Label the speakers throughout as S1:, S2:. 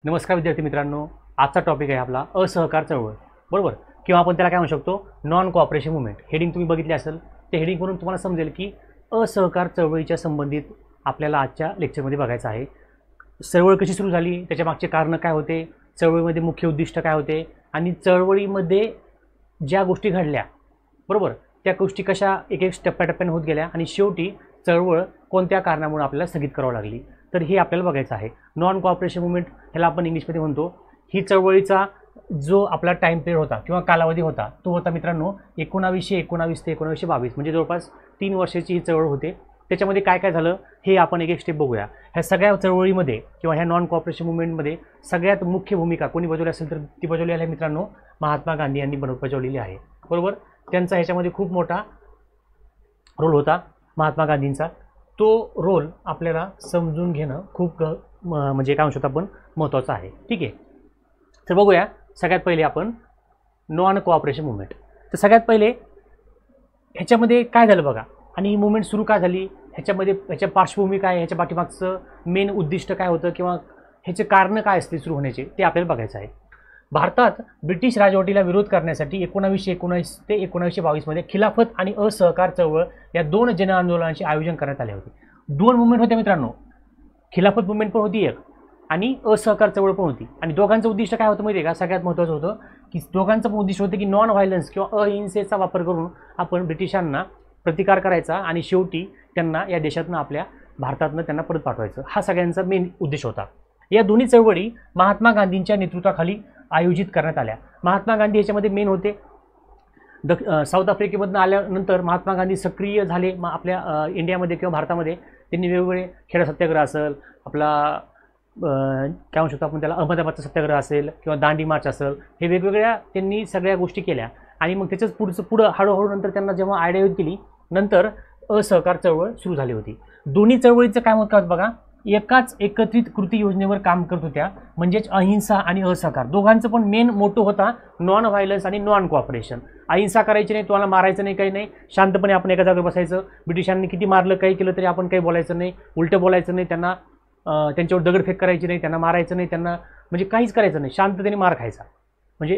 S1: नमस्कार विद्यार्थी मित्रांनो, आजचा टॉपिक आहे आपला असहकार चळवळ, बरोबर? किंवा आपण त्याला काय म्हणू शकतो, नॉन कोऑपरेशन मुवमेंट. हेडिंग तुम्ही बघितले असेल, ते हेडिंगवरून तुम्हाला समजेल की असहकार चळवळीच्या संबंधित आपल्याला आजच्या लेक्चरमध्ये बघायचं आहे. चळवळ कशी सुरू झाली, त्याच्या मागचे कारण काय होते, चळवळीमध्ये मुख्य उद्दिष्ट काय होते आणि चळवळीमध्ये ज्या गोष्टी घडल्या, बरोबर, त्या गोष्टी कशा एक एक टप्प्याटप्प्याने होत गेल्या आणि शेवटी चळवळ कोणत्या कारणामुळे आपल्याला स्थगित करावी लागली, तर हे आपल्याला बघायचं आहे. नॉन कोऑपरेशन मुवमेंट ह्याला आपण इंग्लिशमध्ये म्हणतो. ही चळवळीचा जो आपला टाईम पिरियड होता किंवा कालावधी होता तो होता मित्रांनो 1919 ते 1922, म्हणजे जवळपास 3 वर्षाची ही चळवळ होते. त्याच्यामध्ये काय काय झालं हे आपण एक एक स्टेप बघूया. ह्या सगळ्या चळवळीमध्ये किंवा ह्या नॉन कोऑपरेशन मुवमेंटमध्ये सगळ्यात मुख्य भूमिका कोणी बजावली असेल तर ती बजावली आहे मित्रांनो महात्मा गांधी यांनी बजावलेली आहे, बरोबर. त्यांचा ह्याच्यामध्ये खूप मोठा रोल होता महात्मा गांधींचा. तो रोल आपल्याला समजून घेणं खूप म्हणजे काय म्हणू शकतो आपण महत्त्वाचं आहे. ठीक आहे, तर बघूया. सगळ्यात पहिले आपण नॉन कोऑपरेशन मुवमेंट. तर सगळ्यात पहिले ह्याच्यामध्ये काय झालं बघा, आणि ही मुवमेंट सुरू का झाली, ह्याच्या पार्श्वभूमी काय, ह्याच्या पाठीमागचं मेन उद्दिष्ट काय होतं किंवा ह्याचे कारण काय असते सुरू होण्याचे ते आपल्याला बघायचं आहे. भारतात ब्रिटिश राजवटीला विरोध करण्यासाठी 1919 ते 1922 मध्ये खिलाफत आणि असहकार चळवळ या दोन जनआंदोलनांचे आयोजन करण्यात आले होते. दोन मुवमेंट होते मित्रांनो, खिलाफत मुवमेंट पण होती एक आणि असहकार चळवळ पण होती. आणि दोघांचं उद्दिष्ट काय होतं माहिती आहे का, सगळ्यात महत्त्वाचं होतं की दोघांचं उद्दिष्ट होतं की नॉन व्हायलन्स किंवा अहिंसेचा वापर करून आपण ब्रिटिशांना प्रतिकार करायचा आणि शेवटी त्यांना या देशातनं आपल्या भारतातनं त्यांना परत पाठवायचं. हा सगळ्यांचा मेन उद्देश होता. या दोन्ही चळवळी महात्मा गांधींच्या नेतृत्वाखाली आयोजित करण्यात आल्या. महात्मा गांधी याच्यामध्ये मेन होते. साऊथ आफ्रिकेमधून आल्यानंतर महात्मा गांधी सक्रिय झाले आपल्या इंडियामध्ये किंवा भारतामध्ये. त्यांनी वेगवेगळे खेडा सत्याग्रह असेल, आपला काय म्हणू शकतो आपण त्याला अहमदाबादचा सत्याग्रह असेल किंवा दांडी मार्च असेल, हे वेगवेगळ्या त्यांनी सगळ्या गोष्टी केल्या. आणि मग त्याच्याच पुढं हळूहळू नंतर त्यांना जेव्हा आयडिया येत गेली, नंतर असहकार चळवळ सुरू झाली होती. दोन्ही चळवळीचं काय होतं बघा, एकाच एकत्रित कृती योजनेवर काम करत होत्या, म्हणजेच अहिंसा आणि असहकार. दोघांचं पण मेन मोटो होता नॉन व्हायलन्स आणि नॉन कोऑपरेशन. अहिंसा करायची नाही, तुम्हाला मारायचं नाही, काही नाही, शांतपणे आपण एका जागेवर बसायचं. ब्रिटिशांनी किती मारलं काही केलं तरी आपण काही बोलायचं नाही, उलटं बोलायचं नाही, त्यांना त्यांच्यावर दगडफेक करायची नाही, त्यांना मारायचं नाही, त्यांना म्हणजे काहीच करायचं नाही, शांततेने मार खायचा. म्हणजे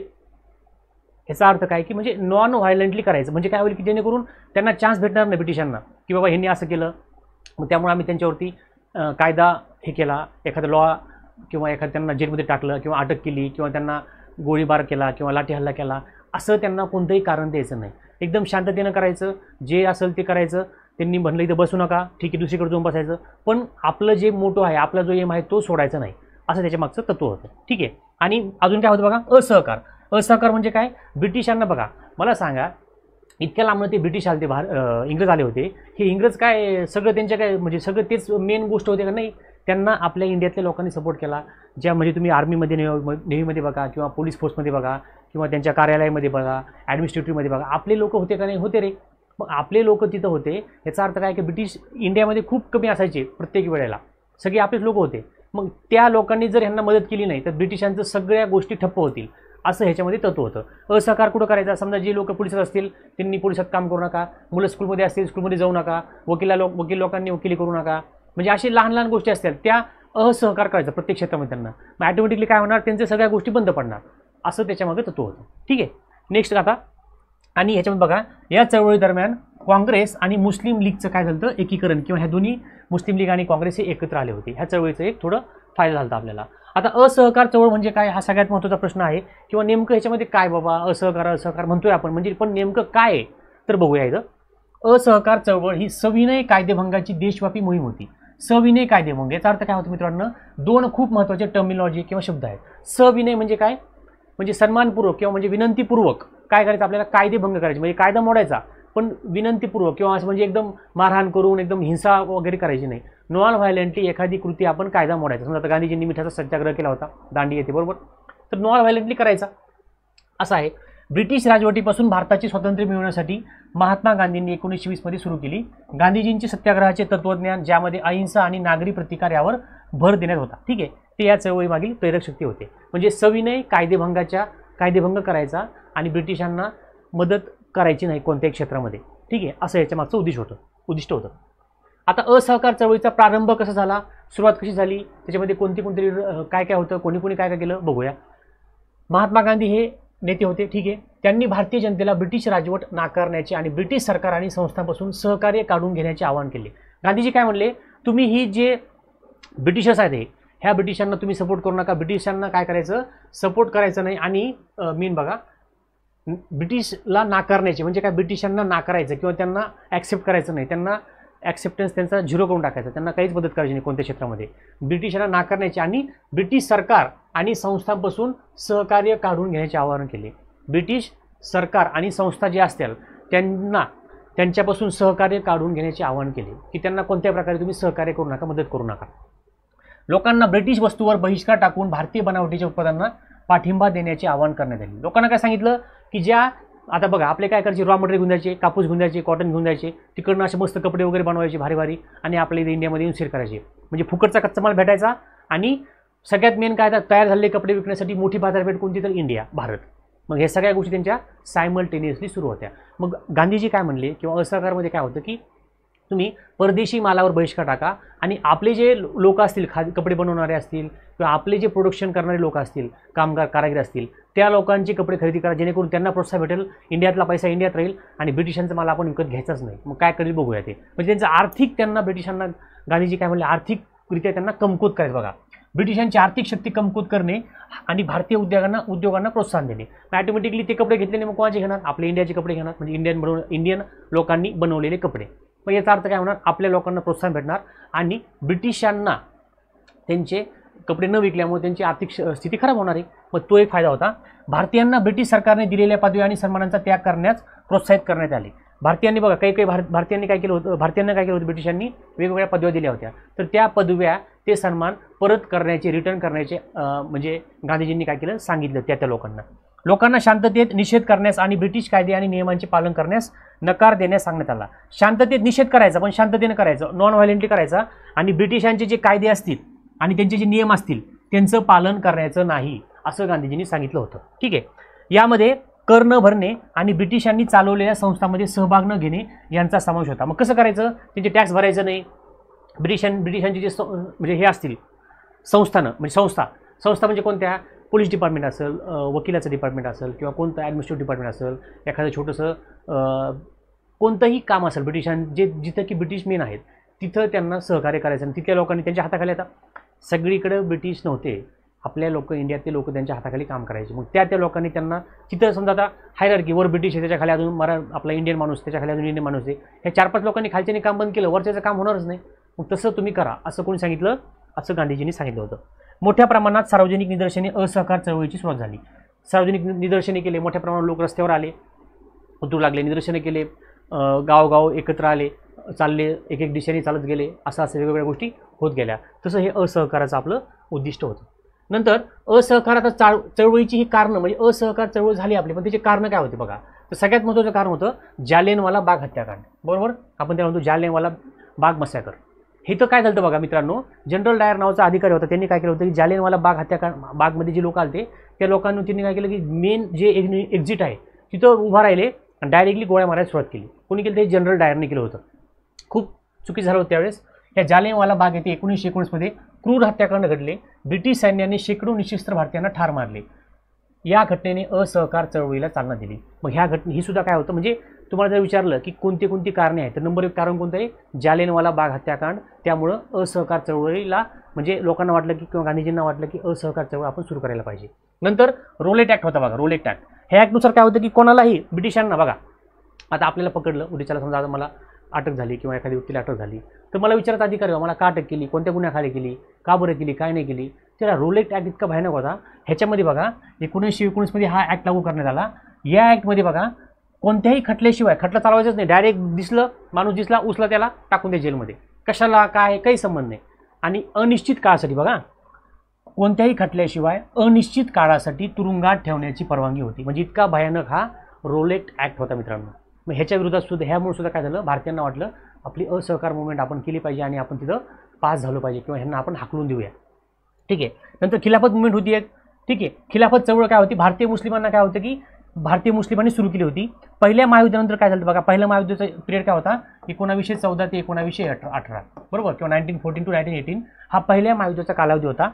S1: याचा अर्थ काय की म्हणजे नॉन व्हायलंटली करायचं. म्हणजे काय होईल की जेणेकरून त्यांना चान्स भेटणार नाही ब्रिटिशांना की बाबा ह्यांनी असं केलं, मग त्यामुळे आम्ही त्यांच्यावरती कायदा हे केला, एखादा लॉ किंवा एखाद्या त्यांना जेलमध्ये टाकलं किंवा अटक केली किंवा त्यांना गोळीबार केला किंवा लाठी हल्ला केला, असं त्यांना कोणतंही कारण द्यायचं नाही. एकदम शांततेनं करायचं, जे असेल ते करायचं. त्यांनी म्हणलं इथं बसू नका, ठीक आहे, दुसरीकडे जाऊन बसायचं, पण आपलं जे मोटो आहे, आपला जो एम आहे तो सोडायचा नाही, असं त्याच्या मागचं तत्व होतं. ठीक आहे. आणि अजून काय होतं बघा, असहकार. असहकार म्हणजे काय, ब्रिटिशांना बघा, मला सांगा, इतक्या लांबनं ते ब्रिटिश आले, इंग्रज आले होते. हे इंग्रज काय सगळं त्यांच्या काय म्हणजे सगळं तेच मेन गोष्ट होते का, नाही, त्यांना आपल्या इंडियातल्या लोकांनी सपोर्ट केला. ज्या म्हणजे तुम्ही आर्मीमध्ये नेव्हीमध्ये बघा किंवा पोलीस फोर्समध्ये बघा किंवा त्यांच्या कार्यालयामध्ये बघा, ॲडमिनिस्ट्रेटिव्हमध्ये बघा, आपले लोक होते का नाही, होते रे. मग आपले लोक तिथं होते, याचा अर्थ काय की ब्रिटिश इंडियामध्ये खूप कमी असायचे प्रत्येक वेळेला, सगळे आपलेच लोक होते. मग त्या लोकांनी जर ह्यांना मदत केली नाही तर ब्रिटिशांचं सगळ्या गोष्टी ठप्प होतील, असं ह्याच्यामध्ये तत्व होतं. असहकार कुठं करायचा, समजा जे लोक पोलिसात असतील त्यांनी पोलिसात काम करू नका, मुलं स्कूलमध्ये असतील स्कूलमध्ये जाऊ नका, वकील लोकांनी वकिली करू नका, म्हणजे अशी लहान लहान गोष्टी असतील त्या असहकार करायचा प्रत्येक क्षेत्रामध्ये. त्यांना मग ॲटोमॅटिकली काय होणार, त्यांच्या सगळ्या गोष्टी बंद पडणार, असं त्याच्यामध्ये तत्व होतं. ठीक आहे, नेक्स्ट आता. आणि ह्याच्यामध्ये बघा, या चळवळी दरम्यान काँग्रेस आणि मुस्लिम लीगचं काय झालं तर एकीकरण, किंवा ह्या दोन्ही मुस्लिम लीग आणि काँग्रेस हे एकत्र आले होते. ह्या चळवळीचं एक थोडं फायदा झाला आपल्याला. आता असहकार चळवळ म्हणजे काय, हा सगळ्यात महत्त्वाचा प्रश्न आहे. किंवा नेमकं ह्याच्यामध्ये काय बाबा, असहकार म्हणतोय आपण, म्हणजे पण नेमकं काय आहे तर बघूया. इथं असहकार चळवळ ही सविनय कायदेभंगाची देशव्यापी मोहीम होती. सविनय कायदेभंग याचा अर्थ काय होतो मित्रांनो, दोन खूप महत्त्वाचे टर्मिनॉलॉजी किंवा शब्द आहेत. सविनय म्हणजे काय, म्हणजे सन्मानपूर्वक किंवा म्हणजे विनंतीपूर्वक काय करायचं, आपल्याला कायदेभंग करायचे, म्हणजे कायदा मोडायचा, पण विनंतीपूर्वक किंवा असं म्हणजे एकदम मारहाण करून एकदम हिंसा वगैरे करायची नाही. नॉन व्हायलंटली एखादी कृती आपण कायदा मोडायचा. समजा आता गांधीजींनी मिठाचा सत्याग्रह केला होता, दांडी येते, बरोबर, तर नॉन व्हायलंटली करायचा, असं आहे. ब्रिटिश राजवटीपासून भारताचे स्वातंत्र्य मिळवण्यासाठी महात्मा गांधींनी 1920 मध्ये सुरू केली गांधीजींचे सत्याग्रहाचे तत्वज्ञान, ज्यामध्ये अहिंसा आणि नागरी प्रतिकार यावर भर देण्यात होता. ठीक आहे, ते या चळवळीमागील प्रेरक शक्ती होते. म्हणजे सविनय कायदेभंग करायचा आणि ब्रिटिशांना मदत करायची नाही कोणत्याही क्षेत्रामध्ये. ठीक आहे, असं याच्या मागचं उद्दिष्ट होतं. आता असहकार चळवळीचा प्रारंभ कसा झाला, सुरुवात कशी झाली, त्याच्यामध्ये कोणती काय काय होतं, कोणी कोणी काय काय केलं बघूया. महात्मा गांधी हे नेते होते, ठीक आहे. त्यांनी भारतीय जनतेला ब्रिटिश राजवट नाकारण्याचे आणि ब्रिटिश सरकार आणि संस्थांपासून सहकार्य काढून घेण्याचे आवाहन केले. गांधीजी काय म्हणले, तुम्ही ही जे ब्रिटिशर्स आहेत ह्या ब्रिटिशांना तुम्ही सपोर्ट करू नका, ब्रिटिशांना काय करायचं, सपोर्ट करायचं नाही. आणि मेन बघा, ब्रिटिशला नाकारण्याचे म्हणजे काय, ब्रिटिशांना नाकारायचं किंवा त्यांना ॲक्सेप्ट करायचं नाही, त्यांना ॲक्सेप्टन्स त्यांचा झिरो करून टाकायचा, त्यांना काहीच मदत करायची नाही कोणत्या क्षेत्रामध्ये. ब्रिटिशांना नाकारण्याचे आणि ब्रिटिश सरकार आणि संस्थांपासून सहकार्य काढून घेण्याचे आवाहन केले. ब्रिटिश सरकार आणि संस्था जे असतील त्यांना त्यांच्यापासून सहकार्य काढून घेण्याचे आवाहन केले, की त्यांना कोणत्या प्रकारे तुम्ही सहकार्य करू नका, मदत करू नका. लोकांना ब्रिटिश वस्तूवर बहिष्कार टाकून भारतीय बनावटीच्या उत्पादनांना पाठिंबा देण्याचे आवाहन करण्यात आले. लोकांना काय सांगितलं की ज्या आता बघा आपले काय करायचे, रॉ मटेरियल घेऊन जायचे, कापूस घेऊन जायचे, कॉटन घेऊन जायचे, तिकडनं असे मस्त कपडे वगैरे बनवायचे भारी भारी आणि आपल्या इथे इंडियामध्ये येऊन सेल करायचे. म्हणजे फुकटचा कच्चा माल भेटायचा आणि सगळ्यात मेन काय, तयार झालेले कपडे विकण्यासाठी मोठी बाजारपेठ कोणती, तर इंडिया, भारत. मग हे सगळ्या गोष्टी त्यांच्या सायमल्टेनियसली सुरू होत्या. मग गांधीजी काय म्हणले किंवा असहकारमध्ये काय होतं की तुम्ही परदेशी मालावर बहिष्कार टाका आणि आपले जे लोक असतील, कपडे बनवणारे असतील किंवा आपले जे प्रोडक्शन करणारे लोक असतील, कामगार कारागीर असतील, त्या लोकांची कपडे खरेदी करा, जेणेकरून त्यांना प्रोत्साहन भेटेल, इंडियातला पैसा इंडियात राहील आणि ब्रिटिशांचा माल आपण विकत घ्यायचाच नाही. मग काय करेल बघूया ते. म्हणजे त्यांचं आर्थिक, त्यांना ब्रिटिशांना गांधीजी काय म्हणले, आर्थिकरित्या त्यांना कमकुवत करायचं. बघा, ब्रिटिशांची आर्थिक शक्ती कमकुवत करणे आणि भारतीय उद्योगांना प्रोत्साहन देणे. ऑटोमॅटिकली ते कपडे घेतले मग कोणाचे घेणार, आपले इंडियाचे कपडे घेणार, म्हणजे इंडियन लोकांनी बनवलेले कपडे. मग याचा अर्थ काय होणार, आपल्या लोकांना प्रोत्साहन भेटणार आणि ब्रिटिशांना त्यांचे कपडे न विकल्यामुळे त्यांची आर्थिक स्थिती खराब होणार आहे. मग तो एक फायदा होता. भारतीयांना ब्रिटिश सरकारने दिलेल्या पदव्या आणि सन्मानांचा त्याग करण्यास प्रोत्साहित करण्यात आले. भारतीयांनी बघा, काही भारतीयांनी काय केलं होतं, ब्रिटिशांनी वेगवेगळ्या पदव्या दिल्या होत्या, तर त्या पदव्या, ते सन्मान परत करण्याचे, रिटर्न करण्याचे म्हणजे गांधीजींनी काय केलं, सांगितलं त्या लोकांना शांततेत निषेध करण्यास आणि ब्रिटिश कायदे आणि नियमांचे पालन करण्यास नकार देण्यास सांगण्यात आला. शांततेत निषेध करायचा, पण शांततेने करायचं, नॉन व्हायलेंटली करायचा आणि ब्रिटिशांचे जे कायदे असतील आणि त्यांचे जे नियम असतील त्यांचं पालन करायचं नाही, असं गांधीजींनी सांगितलं होतं. ठीक आहे. यामध्ये कर न भरणे आणि ब्रिटिशांनी चालवलेल्या संस्थांमध्ये सहभाग न घेणे यांचा समावेश होता. मग कसं करायचं, त्यांचे टॅक्स भरायचं नाही, ब्रिटिशांचे जे म्हणजे हे असतील संस्थानं, म्हणजे संस्था म्हणजे कोणत्या, पोलीस डिपार्टमेंट असेल, वकिलाचं डिपार्टमेंट असेल किंवा कोणतं ॲडमिनिस्ट्रेटिव्ह डिपार्टमेंट असेल, एखादं छोटंसं कोणतंही काम असेल, जिथं की ब्रिटिश मेन आहेत तिथं त्यांना सहकार्य करायचं आणि तिथल्या लोकांनी त्यांच्या हाताखाली, आता सगळीकडे ब्रिटिश नव्हते, आपल्या लोक, इंडियातले लोक त्यांच्या हाताखाली काम करायचे. मग त्या लोकांनी त्यांना तिथं समजा आता हायरार्की, वर ब्रिटिश आहे, त्याच्या खाली अजून आपला इंडियन माणूस, त्याच्या खाली अजून इंडियन माणूस आहे, ह्या 4-5 लोकांनी खालच्याने काम बंद केलं, वरच्याचं काम होणारच नाही. मग तसं तुम्ही करा, असं कोणी सांगितलं, असं गांधीजींनी सांगितलं होतं. मोठ्या प्रमाणात सार्वजनिक निदर्शने असहकार चळवळीची सुरुवात झाली. सार्वजनिक निदर्शने केले, मोठ्या प्रमाणात लोक रस्त्यावर आले, उतरू लागले, निदर्शने केले, गावगाव एकत्र आले, चालले, एक दिशेने चालत गेले, असं वेगवेगळ्या गोष्टी होत गेल्या. तसं हे असहकाराचं आपलं उद्दिष्ट होतं. नंतर असहकाराचा चळवळीची ही कारणं, म्हणजे असहकार चळवळ झाली आपली, पण त्याचे कारणं काय होते बघा. तर सगळ्यात महत्त्वाचं कारण होतं जालियनवाला बाग हत्याकांड. बरोबर, आपण त्याला म्हणतो जालियनवाला बाग मसॅकर. हे तर काय झालं बघा मित्रांनो, जनरल डायर नावाचा अधिकारी होता, त्यांनी काय केलं होतं की जालियनवाला बाग हत्याकांड, बागमध्ये जे लोक आले त्या लोकांनी त्यांनी काय केलं की मेन जे एक्झिट आहे तिथं उभा राहिले आणि डायरेक्टली गोळ्या मारायला सुरुवात केली. कोणी केलं, ते जनरल डायरने केलं होतं. खूप चुकी झालं होतं त्यावेळेस. या जालियनवाला बाग येथे 1919 मध्ये क्रूर हत्याकांड घडले. ब्रिटिश सैन्याने शेकडो निशस्त्र भारतीयांना ठार मारले. या घटनेने असहकार चळवळीला चालना दिली. मग ह्या ही सुद्धा काय होतं, म्हणजे तुम्हाला जर विचारलं की कोणती कारणे आहेत, तर नंबर 1 कारण कोणतं आहे, जालियनवाला बाग हत्याकांड. त्यामुळं असहकार चळवळीला, म्हणजे लोकांना वाटलं की किंवा गांधीजींना वाटलं की असहकार चळवळ आपण सुरू करायला पाहिजे. नंतर रोलेट ॲक्ट होता बघा, रोलेट ॲक्ट. ह्या ॲक्टनुसार काय होतं की कोणालाही, ब्रिटिशांना बघा, आता आपल्याला पकडलं, उद्याच्याला समजा मला अटक झाली किंवा एखाद्या व्यक्तीला अटक झाली, तर मला विचारत अधिकारी, मला का अटक केली, कोणत्या गुन्ह्याखाली केली, का बरं केली, काय नाही केली. त्याला रोलेट ॲक्ट इतका भयानक होता. ह्याच्यामध्ये बघा 1919 मध्ये हा ॲक्ट लागू करण्यात आला. या ॲक्टमध्ये बघा कोणत्याही खटल्याशिवाय, खटला चालवायचंच नाही, डायरेक्ट दिसलं, माणूस दिसला, उचला, त्याला टाकून द्या जेलमध्ये, कशाला काय काही संबंध नाही. आणि अनिश्चित काळासाठी बघा, कोणत्याही खटल्याशिवाय अनिश्चित काळासाठी तुरुंगात ठेवण्याची परवानगी होती. म्हणजे इतका भयानक हा रोलेट ॲक्ट होता मित्रांनो. मग ह्याच्या विरोधात सुद्धा, ह्यामुळे सुद्धा काय झालं, भारतीयांना वाटलं आपली असहकार मुवमेंट आपण केली पाहिजे आणि आपण तिथं पास झालो पाहिजे किंवा ह्यांना आपण हाकलून देऊया. ठीक आहे. नंतर खिलाफत मुवमेंट होती एक. ठीक आहे. खिलाफत चळवळ काय होती, भारतीय मुस्लिमांना काय होतं की भारतीय मुस्लिमांनी सुरू केली होती. पहिल्या महायुद्धानंतर काय झालं बघा, पहिल्या महायुद्धाचा पिरियड काय होता, 1914 ते 1918 बरोबर, किंवा 1914 to 1918 हा पहिल्या महायुद्धाचा कालावधी होता.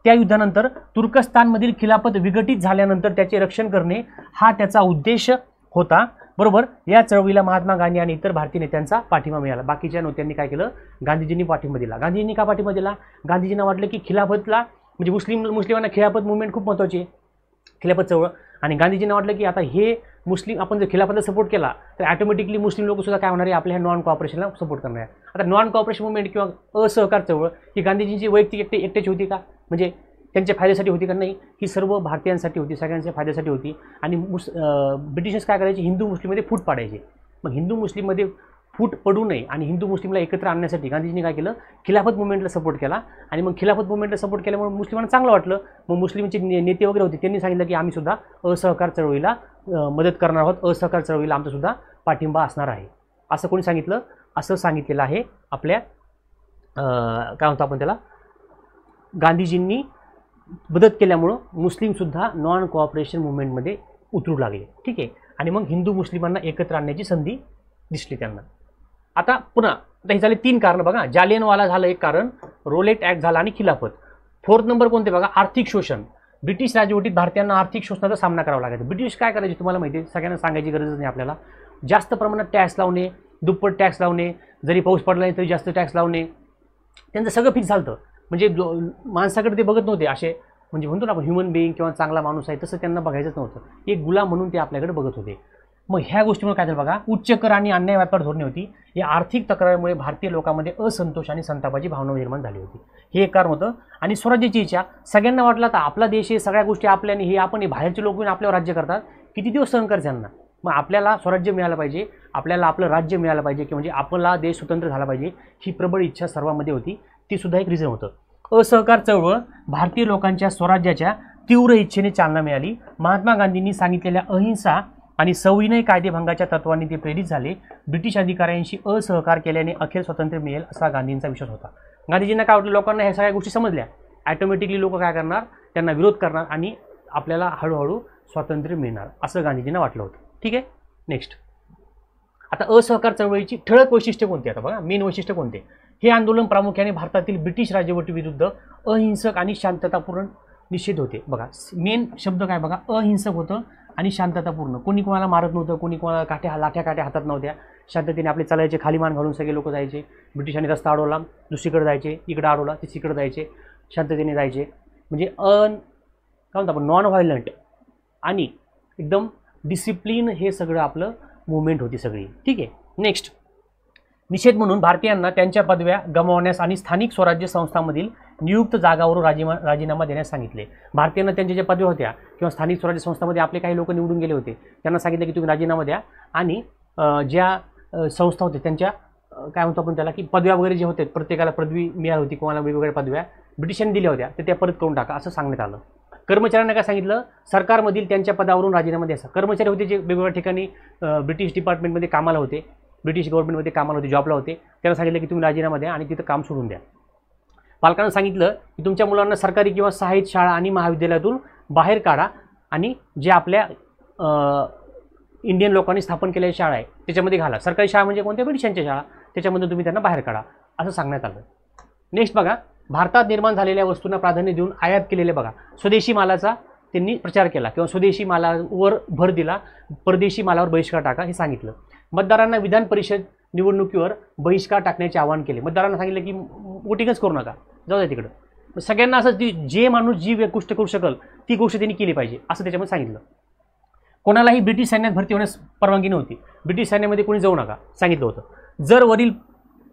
S1: त्या युद्धानंतर तुर्कस्तानमधील खिलाफत विघटित झाल्यानंतर त्याचे रक्षण करणे हा त्याचा उद्देश होता बरोबर. या चळवळीला महात्मा गांधी आणि इतर भारतीय नेत्यांचा पाठिंबा मिळाला. बाकीच्या नेत्यांनी काय केलं, गांधीजींनी पाठिंबा दिला. गांधीजींनी का पाठिंबा दिला, गांधीजींना वाटलं की खिलाफतला म्हणजे मुस्लिमांना खिलाफत मुवमेंट खूप महत्त्वाची आहे, खिलाफत चळवळ. आणि गांधीजींना वाटलं की आता हे मुस्लिम आपण जर खिलाफतला सपोर्ट केला तर ॲटोमॅटिकली मुस्लिम लोक सुद्धा काय होणार आहे, आपल्या ह्या नॉन कॉपरेशनला सपोर्ट करणार आहे. आता नॉन कॉपरेशन मुवमेंट किंवा असहकार चळवळ ही गांधीजींची वैयक्तिक एकट्याची होती का, म्हणजे त्यांच्या फायद्यासाठी होती का, नाही, ही सर्व भारतीयांसाठी होती, सगळ्यांच्या फायद्यासाठी होती. आणि ब्रिटिशर्स काय करायचे, हिंदू मुस्लिममध्ये फूट पाडायचे. मग हिंदू मुस्लिममध्ये फूट पडू नये आणि हिंदू मुस्लिमला एकत्र आणण्यासाठी गांधीजींनी काय केलं, खिलाफत मुवमेंटला सपोर्ट केला. आणि मग खिलाफत मुवमेंटला सपोर्ट केल्यामुळे मुस्लिमांना चांगलं वाटलं. मग मुस्लिमचे नेते वगैरे होते, त्यांनी सांगितलं की आम्ही सुद्धा असहकार चळवळीला मदत करणार आहोत, असहकार चळवळीला आमचा सुद्धा पाठिंबा असणार आहे. असं कोणी सांगितलं, असं सांगितलेलं आहे आपल्या काय म्हणतो आपण त्याला, गांधीजींनी मदत केल्यामुळं मुस्लिमसुद्धा नॉन कोऑपरेशन मुवमेंटमध्ये उतरू लागले. ठीक आहे. आणि मग हिंदू मुस्लिमांना एकत्र आणण्याची संधी दिसली त्यांना. आता पुन्हा आता हे झाले 3 कारणं बघा, जालियनवाला झालं एक कारण, रोलेट ॲक्ट झाला आणि खिलाफत. 4th नंबर कोणते बघा, आर्थिक शोषण. ब्रिटिश राजवटीत भारतीयांना आर्थिक शोषणाचा सामना करावा लागायचा. ब्रिटिश काय करायचे तुम्हाला माहिती आहे, सगळ्यांना सांगायची गरजच नाही आपल्याला. जास्त प्रमाणात टॅक्स लावणे, दुप्पट टॅक्स लावणे, जरी पाऊस पडला नाही तरी जास्त टॅक्स लावणे, त्यांचं सगळं फिक्स झालं. म्हणजे माणसाकडे ते बघत नव्हते असे, म्हणजे म्हणतो ना आपण ह्युमन बिईंग किंवा चांगला माणूस आहे तसं त्यांना बघायचंच नव्हतं, एक गुलाम म्हणून ते आपल्याकडे बघत होते. मग ह्या गोष्टीमुळे काय झालं बघा, उच्च कर आणि अन्याय व्यापार धोरणे होती. या आर्थिक तक्रारीमुळे भारतीय लोकांमध्ये असंतोष आणि संतापाची भावना निर्माण झाली होती, हे एक कारण होतं. आणि स्वराज्याची इच्छा, सगळ्यांना वाटलं तर आपला देश आहे, सगळ्या गोष्टी आपल्याने, हे आपण बाहेरचे लोक येऊन आपल्यावर राज्य करतात, किती दिवस सहन करायचं त्यांना. मग आपल्याला स्वराज्य मिळालं पाहिजे, आपल्याला आपलं राज्य मिळालं पाहिजे, की म्हणजे आपला देश स्वतंत्र झाला पाहिजे, ही प्रबळ इच्छा सर्वांमध्ये होती. ती सुद्धा एक रिझन होतं. असहकार चळवळ, भारतीय लोकांच्या स्वराज्याच्या तीव्र इच्छेने चालना मिळाली. महात्मा गांधींनी सांगितलेल्या अहिंसा आणि सविनय कायदेभंगाच्या तत्वांनी ते प्रेरित झाले. ब्रिटिश अधिकाऱ्यांशी असहकार केल्याने अखेर स्वातंत्र्य मिळेल असा गांधींचा विश्वास होता. गांधीजींना काय वाटलं, लोकांना ह्या सगळ्या गोष्टी समजल्या, ॲटोमॅटिकली लोक काय करणार, त्यांना विरोध करणार आणि आपल्याला हळूहळू स्वातंत्र्य मिळणार असं गांधीजींना वाटलं होतं. ठीक आहे. नेक्स्ट, आता असहकार चळवळीची ठळक वैशिष्ट्य कोणती, आता बघा मेन वैशिष्ट्य कोणते. हे आंदोलन प्रामुख्याने भारतातील ब्रिटिश राजवटीविरुद्ध अहिंसक आणि शांततापूर्ण निषेध होते. बघा मेन शब्द काय बघा, अहिंसक होतं आणि शांततापूर्ण. कोणी कोणाला मारत नव्हतं, कोणी कोणाला लाठ्या काठ्या हातात नव्हत्या, शांततेने आपले चालायचे, खाली मान घालून सगळे लोक जायचे. ब्रिटिशांनी रस्ता अडवला, दुसरीकडे जायचे, इकडं अडवला तिसरीकडे जायचे, शांततेने जायचे. म्हणजे काय म्हणतो आपण, नॉन व्हायलंट आणि एकदम डिसिप्लिन, हे सगळं आपलं मुवमेंट होती सगळी. ठीक आहे. नेक्स्ट, निषेध म्हणून भारतीयांना त्यांच्या पदव्या गमावण्यास आणि स्थानिक स्वराज्य संस्थांमधील नियुक्त जागावरून राजीनामा देण्यास सांगितले. भारतीयांना त्यांच्या ज्या पदव्या होत्या किंवा स्थानिक स्वराज्य संस्थांमध्ये आपले काही लोक निवडून गेले होते, त्यांना सांगितलं की तुम्ही राजीनामा द्या आणि ज्या संस्था होत्या त्यांच्या काय म्हणतो आपण त्याला, की पदव्या वगैरे जे होते, प्रत्येकाला पदवी मिळाली होती, कोणाला वेगवेगळ्या पदव्या ब्रिटिशांनी दिल्या होत्या, तर त्या परत करून टाका असं सांगण्यात आलं. कर्मचाऱ्यांना काय सांगितलं, सरकारमधील त्यांच्या पदावरून राजीनामा द्यायचा. कर्मचारी होते जे वेगवेगळ्या ठिकाणी ब्रिटिश डिपार्टमेंटमध्ये कामाला होते, ब्रिटिश गव्हर्नमेंटमध्ये कामाला होते, जॉबला होते, त्यांना सांगितलं की तुम्ही राजीनामा द्या आणि तिथं काम सोडून द्या. पालकांना सांगितलं की तुमच्या मुलांना सरकारी किंवा सहाय्यित शाळा आणि महाविद्यालयातून बाहेर काढा आणि जे आपल्या इंडियन लोकांनी स्थापन केलेल्या शाळा आहे त्याच्यामध्ये घाला. सरकारी शाळा म्हणजे कोणत्या, ब्रिटिशांच्या शाळा, त्याच्यामधून तुम्ही त्यांना बाहेर काढा असं सांगण्यात आलं. नेक्स्ट बघा, भारतात निर्माण झालेल्या वस्तूंना प्राधान्य देऊन आयात केलेले बघा स्वदेशी मालाचा त्यांनी प्रचार केला किंवा स्वदेशी मालावर भर दिला, परदेशी मालावर बहिष्कार टाका हे सांगितलं. मतदारांना विधान परिषद निवडणुकीवर बहिष्कार टाकण्याचे आवाहन केले. मतदारांना सांगितलं की वोटिंगच करू नका, जाऊ द्या तिकडं. सगळ्यांना असं जे माणूस जी गोष्ट करू शकेल ती गोष्ट त्यांनी केली पाहिजे असं त्याच्यामध्ये सांगितलं. कोणालाही ब्रिटिश सैन्यात भरती होण्यास परवानगी नव्हती, ब्रिटिश सैन्यामध्ये कोणी जाऊ नका सांगितलं होतं. जर वरील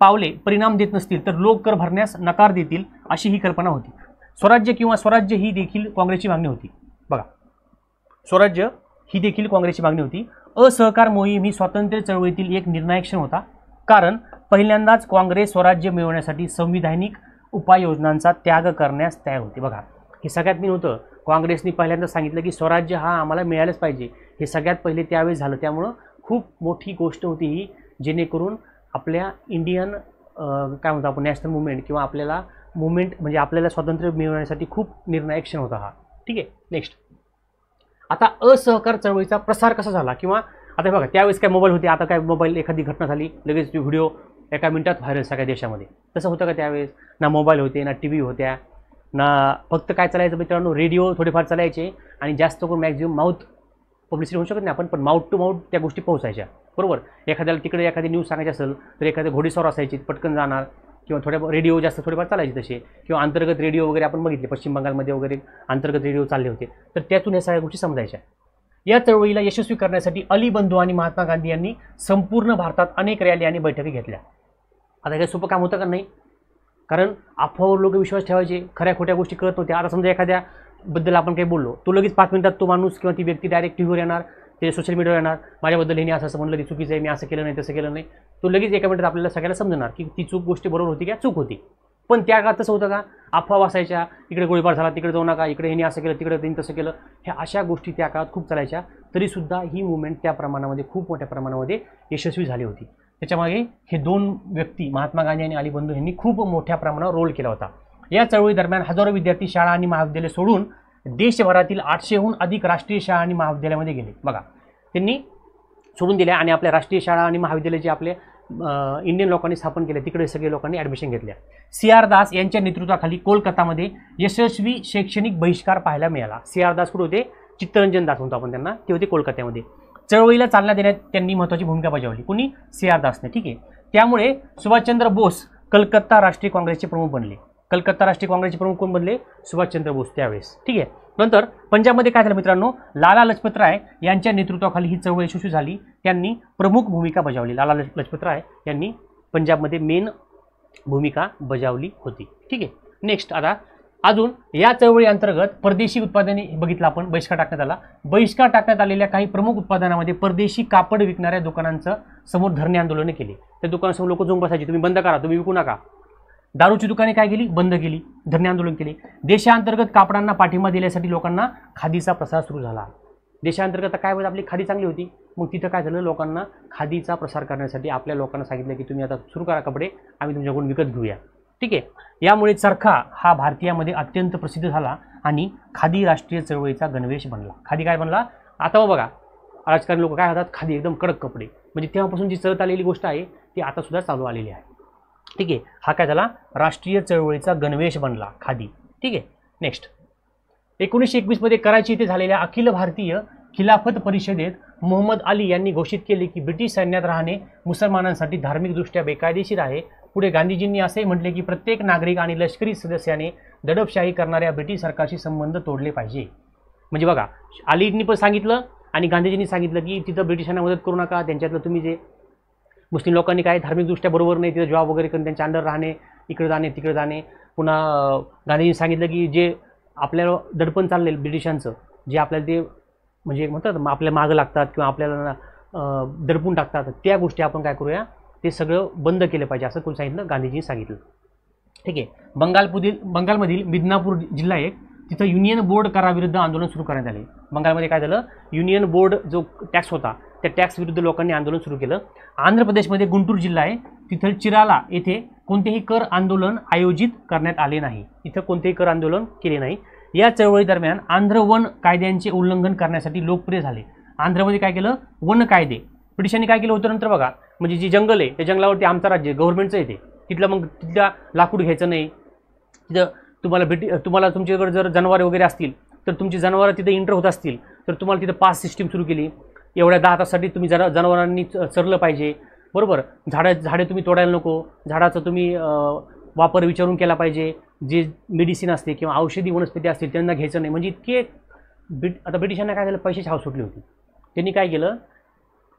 S1: पावले परिणाम देत नसतील तर लोक कर भरण्यास नकार देतील अशी ही कल्पना होती. स्वराज्य किंवा स्वराज्य ही देखील काँग्रेसची मागणी होती. बघा, स्वराज्य ही देखील काँग्रेसची मागणी होती. असहकार मोहीम ही स्वातंत्र्य चळवळीतील एक निर्णायक क्षण होता, कारण पहिल्यांदाच काँग्रेस स्वराज्य मिळवण्यासाठी संविधानिक उपाययोजनांचा त्याग करण्यास तयार होती. बघा, हे सगळ्यात मेन होतं. काँग्रेसने पहिल्यांदा सांगितलं की स्वराज्य हा आम्हाला मिळालंच पाहिजे, हे सगळ्यात पहिले त्यावेळेस झालं. त्यामुळं खूप मोठी गोष्ट होती ही, जेणेकरून आपल्या इंडियन काय म्हणतो आपण नॅशनल मुवमेंट किंवा आपल्याला मुवमेंट म्हणजे आपल्याला स्वातंत्र्य मिळवण्यासाठी खूप निर्णायक क्षण होता हा. ठीक आहे. नेक्स्ट, आता असहकार चळवळीचा प्रसार कसा झाला, किंवा आता बघा त्यावेळेस काय मोबाईल होते, आता काय मोबाईल एखादी घटना झाली लगेच व्हिडिओ एका मिनिटात व्हायरल सगळ्या देशामध्ये, तसं होतं का त्यावेळेस? ना मोबाईल होते, ना टी व्ही होत्या, ना फक्त काय चालायचं मित्रांनो, रेडिओ थोडेफार चालायचे आणि जास्त करून मॅक्झिमम माउथ पब्लिसिटी होऊ शकत नाही आपण, पण माउथ टू माउथ त्या गोष्टी पोहोचायच्या, बरोबर. एखाद्याला तिकडे एखादी न्यूज सांगायची असेल तर एखाद्या घोडेस्वार असायची, पटकन जाणार, किंवा थोड्या रेडिओ जास्त थोडेफार चालायचे तसे, किंवा अंतर्गत रेडिओ वगैरे आपण बघितले पश्चिम बंगालमध्ये वगैरे अंतर्गत रेडिओ चालले होते, तर त्यातून या सगळ्या गोष्टी समजायच्या. या चळवळीला यशस्वी करण्यासाठी अली बंधू आणि महात्मा गांधी यांनी संपूर्ण भारतात अनेक रॅली आणि बैठकी घेतल्या. आता काही सोपं काम होतं का? नाही, कारण अफवावर लोक विश्वास ठेवायचे, खऱ्या खोट्या गोष्टी कळत नव्हत्या. आता समजा एखाद्याबद्दल आपण काही बोललो, तो लगेच 5 मिनिटात तो माणूस किंवा ती व्यक्ती डायरेक्ट टीव्हीवर येणार, ते सोशल मीडियावर येणार, माझ्याबद्दल हे असं म्हणलं की चुकीचं आहे, मी असं केलं नाही, तसं केलं नाही, तो लगेच एका मिनिटात आपल्याला सगळ्याला समजणार की ती गोष्टी बरोबर होती किंवा चूक होती. पण त्या काळात तसं होतं का? अफवा वाचायच्या, इकडे गोळीबार झाला, तिकडे जाऊ नका, इकडे ह्याने असं केलं, तिकडे त्यांनी तसं केलं, ह्या अशा गोष्टी त्या काळात खूप चालायच्या. तरीसुद्धा ही मुवमेंट त्या प्रमाणामध्ये खूप मोठ्या प्रमाणामध्ये यशस्वी झाली होती. त्याच्यामागे हे 2 व्यक्ती महात्मा गांधी आणि अली बंधू यांनी खूप मोठ्या प्रमाणावर रोल केला होता. या चळवळी दरम्यान हजारो विद्यार्थी शाळा आणि महाविद्यालय सोडून देशभरातील 800हून अधिक राष्ट्रीय शाळा आणि महाविद्यालयामध्ये गेले. बघा, त्यांनी सोडून दिल्या आणि आपल्या राष्ट्रीय शाळा आणि महाविद्यालय जे आपले इंडियन लोकांनी स्थापन केले तिकडे सगळे लोकांनी ॲडमिशन घेतल्या. CR दास यांच्या नेतृत्वाखाली कोलकातामध्ये यशस्वी शैक्षणिक बहिष्कार पाहायला मिळाला. CR दास कुठे होते? चित्तरंजन दास म्हणतो आपण त्यांना, ते होते कोलकात्यामध्ये. चळवळीला चालना देण्यात त्यांनी महत्त्वाची भूमिका बजावली. कुणी? CR दासने. ठीक आहे. त्यामुळे सुभाषचंद्र बोस कलकत्ता राष्ट्रीय काँग्रेसचे प्रमुख बनले. कलकत्ता राष्ट्रीय काँग्रेसचे प्रमुख कोण बनले? सुभाषचंद्र बोस त्यावेळेस. ठीक आहे. नंतर पंजाबमध्ये काय झालं मित्रांनो? लाला लजपत राय यांच्या नेतृत्वाखाली ही चळवळ यशस्वी झाली. त्यांनी प्रमुख भूमिका बजावली. लाला लजपत राय यांनी पंजाबमध्ये मेन भूमिका बजावली होती. ठीक आहे. नेक्स्ट आता अजून या चळवळी अंतर्गत परदेशी उत्पादने बघितलं आपण, बहिष्कार टाकण्यात आला. बहिष्कार टाकण्यात आलेल्या काही प्रमुख उत्पादनामध्ये परदेशी कापड विकणाऱ्या दुकानांचं समोर धरणे आंदोलने केली. त्या दुकानासमोर लोक जाऊन बसायचे, तुम्ही बंद करा, तुम्ही विकू नका. दारूची दुकाने काय केली? बंद केली, धरणे आंदोलन केले. देशांतर्गत कापडांना पाठिंबा दिल्यासाठी लोकांना खादीचा प्रसार सुरू झाला. देशांतर्गत काय होतं? आपली खादी चांगली होती, मग तिथं काय झालं? लोकांना खादीचा प्रसार करण्यासाठी आपल्या लोकांना सांगितलं की तुम्ही आता सुरू करा कपडे, आम्ही तुमच्याकडून विकत घेऊया. ठीक आहे. यामुळे चरखा हा भारतीयामध्ये अत्यंत प्रसिद्ध झाला आणि खादी राष्ट्रीय चळवळीचा गणवेश बनला. खादी काय बनला? आता मग बघा, राजकारणी लोक काय होतात? खादी एकदम कडक कपडे, म्हणजे तेव्हापासून जी चलत आलेली गोष्ट आहे ती आता सुद्धा चालू आलेली आहे. ठीक आहे. हा काय झाला? राष्ट्रीय चळवळीचा गणवेश बनला खादी. ठीक आहे. नेक्स्ट 1921 मध्ये कराची येथे झालेल्या अखिल भारतीय खिलाफत परिषदेत मोहम्मद अली यांनी घोषित केले की ब्रिटिश सैन्यात राहणे मुसलमानांसाठी धार्मिकदृष्ट्या बेकायदेशीर आहे. पुढे गांधीजींनी असे म्हटले की प्रत्येक नागरिक आणि लष्करी सदस्याने दडपशाही करणाऱ्या ब्रिटिश सरकारशी संबंध तोडले पाहिजे. म्हणजे बघा, अलींनी पण सांगितलं आणि गांधीजींनी सांगितलं की तिथं ब्रिटिशांना मदत करू नका, त्यांच्यातलं तुम्ही जे मुस्लिम लोकांनी काय धार्मिकदृष्ट्या बरोबर नाही, तिथं जॉब वगैरे करून त्यांच्या अंडर राहणे, इकडे जाणे तिकडे जाणे. पुन्हा गांधीजींनी सांगितलं की जे आपल्याला दडपण चाललेलं ब्रिटिशांचं, जे आपल्याला ते म्हणजे म्हणतात आपल्या मागं लागतात किंवा आपल्याला दडपून टाकतात, त्या गोष्टी आपण काय करूया, ते सगळं बंद केलं पाहिजे असं कोणी सांगितलं? गांधीजींनी सांगितलं. ठीक आहे. बंगालमधील मिदनापूर जिल्हा एक, तिथं युनियन बोर्ड कराविरुद्ध आंदोलन सुरू करण्यात आले. बंगालमध्ये काय झालं? युनियन बोर्ड जो टॅक्स होता त्या टॅक्स विरुद्ध लोकांनी आंदोलन सुरू केलं. आंध्र प्रदेशमध्ये गुंटूर जिल्हा आहे, तिथं चिराला येथे कोणतेही कर आंदोलन आयोजित करण्यात आले नाही. इथं कोणतेही कर आंदोलन केले नाही. या चळवळी दरम्यान आंध्र वन कायद्यांचे उल्लंघन करण्यासाठी लोकप्रिय झाले. आंध्रमध्ये काय केलं? वन कायदे. ब्रिटिशांनी काय केलं होतं नंतर बघा, म्हणजे जी जंगल आहे त्या जंगलावरती आमचं राज्य गव्हर्नमेंटचं येते, तिथलं मग तिथल्या लाकूड घ्यायचं नाही. तिथं तुम्हाला तुमच्याकडे जर जनावरे वगैरे असतील तर तुमची जनावरं तिथे इंटर होत असतील तर तुम्हाला तिथं पास सिस्टीम सुरू केली. एवढ्या 10 तासासाठी तुम्ही जनावरांनी चरलं पाहिजे, बरोबर. झाडे तुम्ही तोडायला नको, झाडाचा तुम्ही वापर विचारून केला पाहिजे. जे मेडिसिन असते किंवा औषधी वनस्पती असतील त्यांना घ्यायचं नाही. म्हणजे इतके आता ब्रिटिशांना काय झालं? पैशाची हाव सुटली होती. त्यांनी काय केलं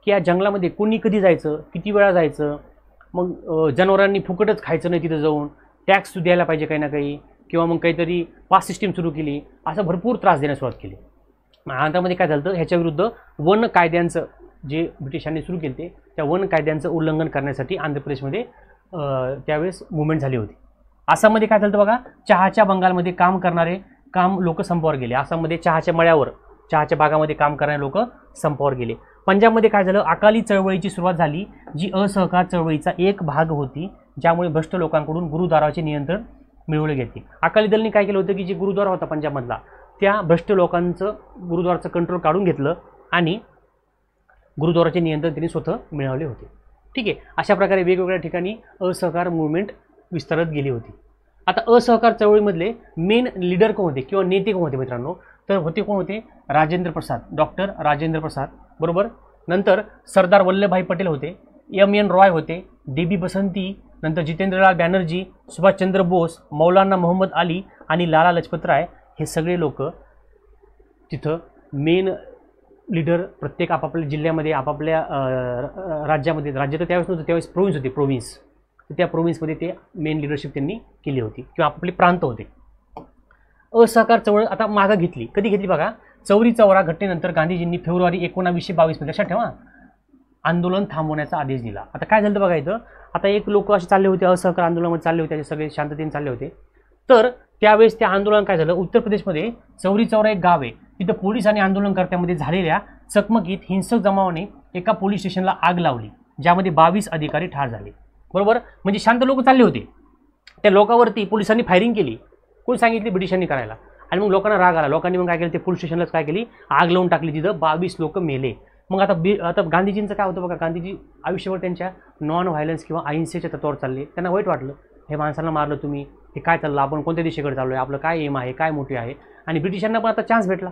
S1: की या जंगलामध्ये कोणी कधी जायचं, किती वेळा जायचं, मग जनावरांनी फुकटच खायचं नाही, तिथं जाऊन टॅक्स द्यायला पाहिजे काही ना काही, किंवा मग काहीतरी पास सिस्टीम सुरू केली. असं भरपूर त्रास देण्यास सुरुवात केली. आंध्रमध्ये काय झालं? ह्याच्या विरुद्ध वन कायद्यांचं जे ब्रिटिशांनी सुरू केले ते त्या वन कायद्यांचं उल्लंघन करण्यासाठी आंध्र प्रदेशमध्ये त्यावेळेस मुवमेंट झाली होती. आसाममध्ये काय झालं बघा, चहाच्या बंगालमध्ये काम लोक संपावर गेले. आसाममध्ये चहाच्या मळ्यावर, चहाच्या बागामध्ये काम करणारे लोक संपावर गेले. पंजाबमध्ये काय झालं? अकाली चळवळीची सुरुवात झाली, जी असहकार चळवळीचा एक भाग होती, ज्यामुळे भ्रष्ट लोकांकडून गुरुद्वाराचे नियंत्रण मिळवले गेले. अकाली दलने काय केलं होतं की जे गुरुद्वारा होता पंजाबमधला त्या भ्रष्ट लोकांचं गुरुद्वाराचं कंट्रोल काढून घेतलं आणि गुरुद्वाराचे नियंत्रण त्यांनी स्वतः मिळवले होते. ठीक आहे. अशा प्रकारे वेगवेगळ्या ठिकाणी असहकार मुवमेंट विस्तारत गेली होती. आता असहकार चळवळीमधले मेन लीडर कोण होते किंवा नेते कोण होते मित्रांनो, तर होते कोण होते, राजेंद्र प्रसाद, डॉक्टर राजेंद्र प्रसाद, बरोबर. नंतर सरदार वल्लभभाई पटेल होते, एम.एन. रॉय होते, डी.बी. बसंती, नंतर जितेंद्रलाल बॅनर्जी, सुभाषचंद्र बोस, मौलाना मोहम्मद अली आणि लाला लजपत राय, हे सगळे लोक तिथं मेन लीडर प्रत्येक आपापल्या जिल्ह्यामध्ये आपापल्या राज्यामध्ये, राज्य तर त्यावेळेस नव्हतं, त्यावेळेस प्रोव्हिन्स होते, प्रोव्हिन्स, तर त्या प्रोव्हिन्समध्ये ते मेन लीडरशिप त्यांनी केली होती किंवा आपापले प्रांत होते. असहकार चळवळ आता मागं घेतली, कधी घेतली बघा, चौरी चौरा घटनेनंतर गांधीजींनी फेब्रुवारी 1922 मध्ये, लक्षात ठेवा, आंदोलन थांबवण्याचा आदेश दिला. आता काय झालं बघा इथं, आता एक लोक असे चालले होते, असहकार आंदोलनामध्ये चालले होते, सगळे शांततेने चालले होते. तर त्यावेळेस ते आंदोलन काय झालं, उत्तर प्रदेशमध्ये चौरी चौरा एक गाव आहे, तिथं पोलीस आणि आंदोलनकर्त्यांमध्ये झालेल्या चकमकीत हिंसक जमावाने एका पोलीस स्टेशनला आग लावली, ज्यामध्ये 22 अधिकारी ठार झाले, बरोबर. म्हणजे शांत लोक चालले होते, त्या लोकांवरती पोलिसांनी फायरिंग केली, कोण सांगितली, ब्रिटिशांनी करायला, आणि मग लोकांना राग आला, लोकांनी मग काय केलं, ते पोलीस स्टेशनलाच काय केली, आग लावून टाकली, तिथं 22 लोक मेले. मग आता गांधीजींचं काय होतं बघा, गांधीजी आयुष्यभर त्यांच्या नॉन व्हायलन्स किंवा अहिंसेच्या तत्वावर चालले. त्यांना वाईट वाटलं, हे माणसांना मारलं तुम्ही, हे काय चाललं, आपण कोणत्या दिशेकडे चाललो आहे, आपलं काय एम आहे, काय मोठी आहे. आणि ब्रिटिशांना पण आता चान्स भेटला,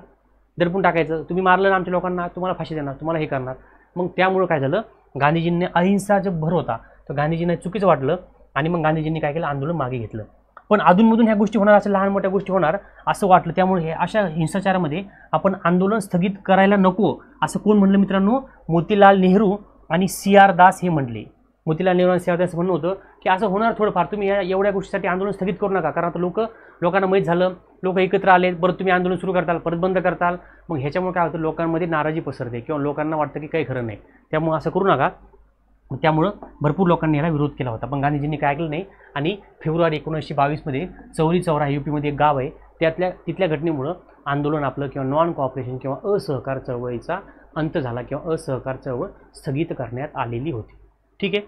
S1: दडपून टाकायचं, तुम्ही मारलं ना आमच्या लोकांना, तुम्हाला फाशी देणार, तुम्हाला हे करणार. मग त्यामुळं काय झालं, गांधीजींनी अहिंसा जो भर होता तर गांधीजींना चुकीचं वाटलं आणि मग गांधीजींनी काय केलं, आंदोलन मागे घेतलं. पण अधूनमधून ह्या गोष्टी होणार, असं लहान मोठ्या गोष्टी होणार असं वाटलं, त्यामुळे हे अशा हिंसाचारामध्ये आपण आंदोलन स्थगित करायला नको असं कोण म्हणलं मित्रांनो, मोतीलाल नेहरू आणि C.R. दास हे म्हटले. मोतीलाल नेहरू आणि C.R. दास म्हणणं होतं की असं होणार थोडंफार, तुम्ही या एवढ्या गोष्टीसाठी आंदोलन स्थगित करू नका, कारण आता लोकांना माहीत झालं, लोक एकत्र आले, परत तुम्ही आंदोलन सुरू करताल, परत बंद करताल, मग ह्याच्यामुळे काय होतं, लोकांमध्ये नाराजी पसरते किंवा लोकांना वाटतं की काही खरं नाही, त्यामुळे असं करू नका. त्यामुळं भरपूर लोकांनी याला विरोध केला होता, पण गांधीजींनी काय केलं नाही. आणि फेब्रुवारी 1922 मध्ये चौरी चौरा UP-मध्ये एक गाव आहे, तिथल्या घटनेमुळं आंदोलन आपलं किंवा नॉन कॉपरेशन किंवा असहकार चळवळीचा अंत झाला किंवा असहकार चळवळ स्थगित करण्यात आलेली होती. ठीक आहे.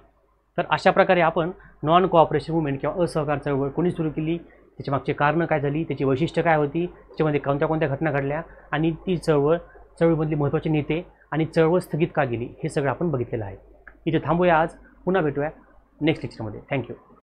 S1: तर अशा प्रकारे आपण नॉन कॉपरेशन मुवमेंट किंवा असहकार चळवळ कोणी सुरू केली, त्याच्या मागचे कारणं काय झाली, त्याची वैशिष्ट्य काय होती, त्याच्यामध्ये कोणत्या कोणत्या घटना घडल्या आणि ती चळवळीमधली महत्त्वाचे नेते आणि चळवळ स्थगित का गेली, हे सगळं आपण बघितलेलं आहे. इथे थांबूया आज, पुन्हा भेटूया नेक्स्ट लेक्चरमध्ये. थँक्यू.